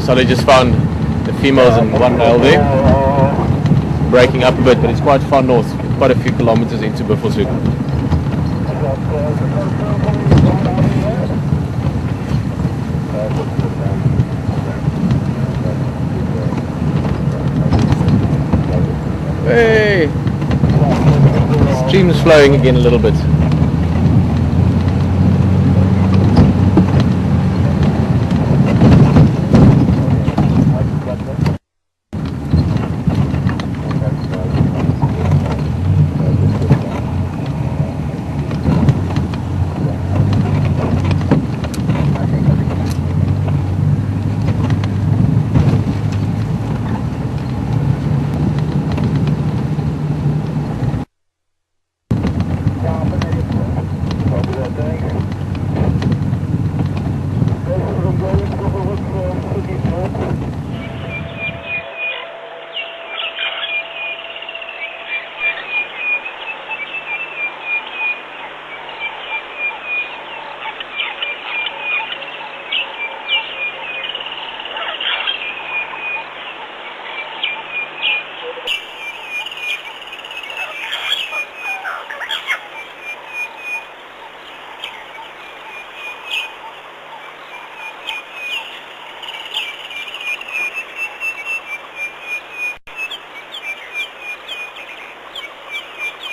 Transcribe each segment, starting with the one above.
Sully just found the females in one male there, breaking up a bit, but it's quite far north, quite a few kilometers into Buffelshoek. Hey! Stream's flowing again a little bit.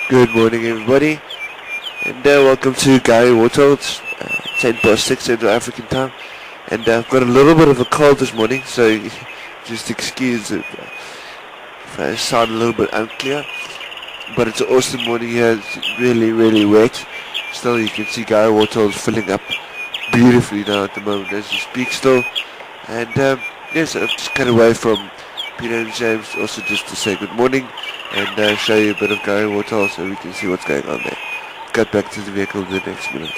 Good morning, everybody, and welcome to Gary Waterhole. It's 6:10 Central African time, and I've got a little bit of a cold this morning, so just excuse if I sound a little bit unclear. But it's an awesome morning here. It's really, really wet. Still, you can see Gary Waterhole is filling up beautifully now at the moment as we speak still. And yes, I've just cut away from Peter and James also just to say good morning and show you a bit of Gary Waterhole so we can see what's going on there. Cut back to the vehicle in the next minute.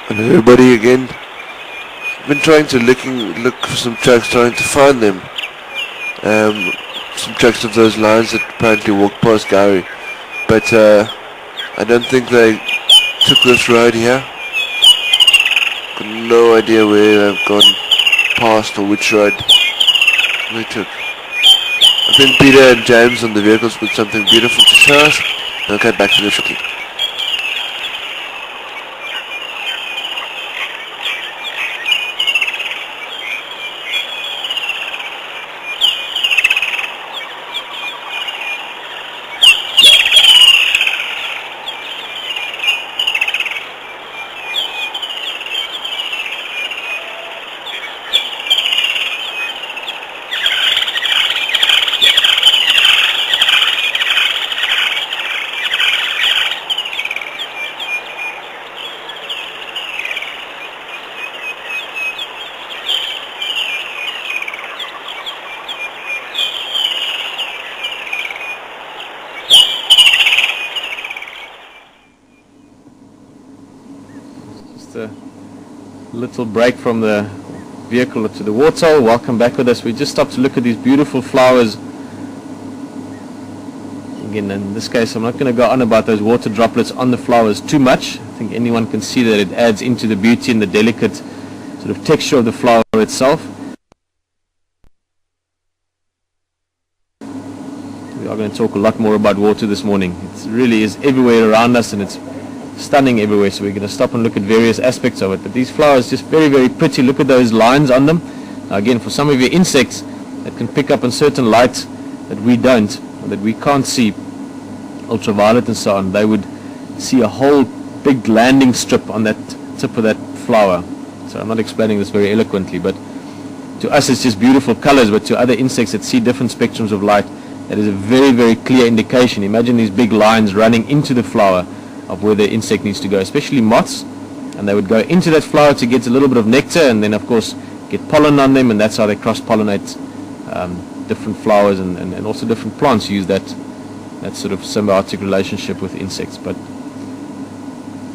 And everybody again, I've been trying to look for some tracks, trying to find them. Some tracks of those lines that apparently walk past Gary, but I don't think they took this road here. Got no idea where they've gone past or which road they took. I think Peter and James on the vehicles put something beautiful to show us. I'll get back to this shortly. A little break from the vehicle to the waterhole. Welcome back with us. We just stopped to look at these beautiful flowers. Again, in this case, I'm not going to go on about those water droplets on the flowers too much. I think anyone can see that it adds into the beauty and the delicate sort of texture of the flower itself. We are going to talk a lot more about water this morning. It really is everywhere around us, and it's stunning everywhere, so we're going to stop and look at various aspects of it. But these flowers just very, very pretty. Look at those lines on them. Now again, for some of your insects that can pick up on certain light that we don't, or that we can't see, ultraviolet and so on, they would see a whole big landing strip on that tip of that flower. So I'm not explaining this very eloquently, but to us it's just beautiful colors, but to other insects that see different spectrums of light, that is a very, very clear indication. Imagine these big lines running into the flower of where the insect needs to go, especially moths, and they would go into that flower to get a little bit of nectar, and then of course get pollen on them, and that's how they cross-pollinate different flowers, and also different plants use that sort of symbiotic relationship with insects. But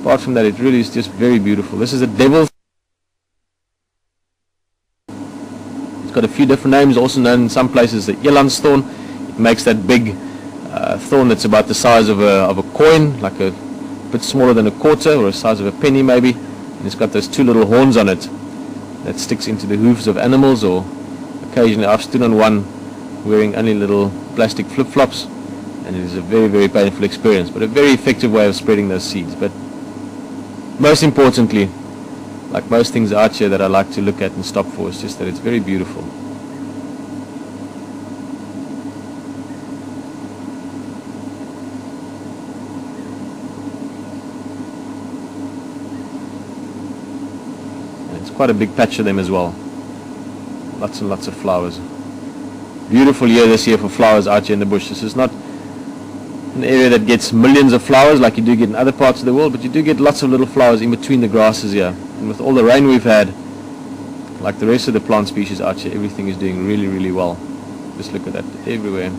apart from that, it really is just very beautiful. This is a devil's. It's got a few different names, also known in some places the elandsthorn. It makes that big thorn that's about the size of a coin, like a bit smaller than a quarter, or the size of a penny maybe. And it's got those two little horns on it that sticks into the hooves of animals, or occasionally I've stood on one wearing only little plastic flip-flops, and it is a very, very painful experience, but a very effective way of spreading those seeds. But most importantly, like most things out here that I like to look at and stop for, is just that it's very beautiful. And it's quite a big patch of them as well. Lots and lots of flowers. Beautiful year this year for flowers out here in the bush. This is not an area that gets millions of flowers like you do get in other parts of the world, but you do get lots of little flowers in between the grasses here. And with all the rain we've had, like the rest of the plant species out here, everything is doing really, really well. Just look at that everywhere.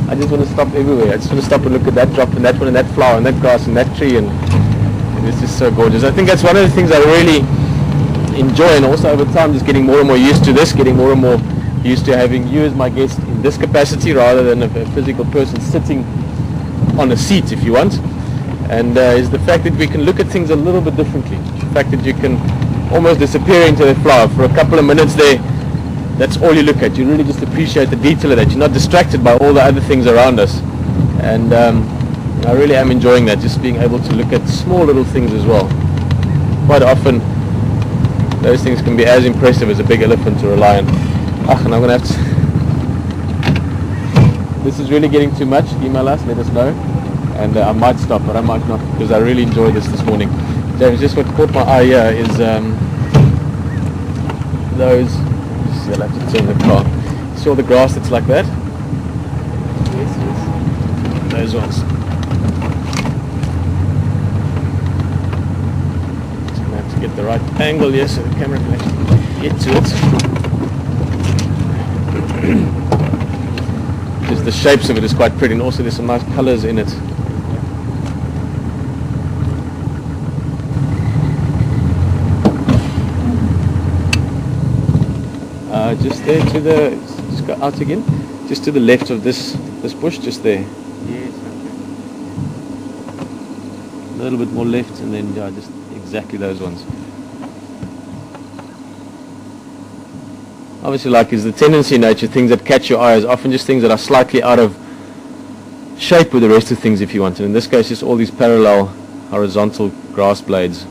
I just want to stop everywhere. I just want to stop and look at that drop and that one and that flower and that grass and that tree, and it's just so gorgeous. I think that's one of the things I really enjoy, and also over time just getting more and more used to this, getting more and more used to having you as my guest in this capacity rather than a physical person sitting on a seat, if you want. And is the fact that we can look at things a little bit differently. The fact that you can almost disappear into the flower for a couple of minutes there. That's all you look at. You really just appreciate the detail of that. You're not distracted by all the other things around us. And I really am enjoying that, just being able to look at small little things as well. Quite often, those things can be as impressive as a big elephant or a lion. And I'm going to have to... This is really getting too much. Email us, let us know. And I might stop, but I might not, because I really enjoyed this morning. James, just what caught my eye here is those... I'll have to turn the car. See all the grass that's like that? Yes, yes. Those ones. Just going to have to get the right angle here so the camera can actually get to it. Just the shapes of it is quite pretty, and also there's some nice colours in it. Just there to the, just go out again, just to the left of this bush, just there. Yes, okay. A little bit more left, and then just exactly those ones. Obviously, like is the tendency in nature, things that catch your eye is often just things that are slightly out of shape with the rest of things, if you want. And in this case, just all these parallel horizontal grass blades.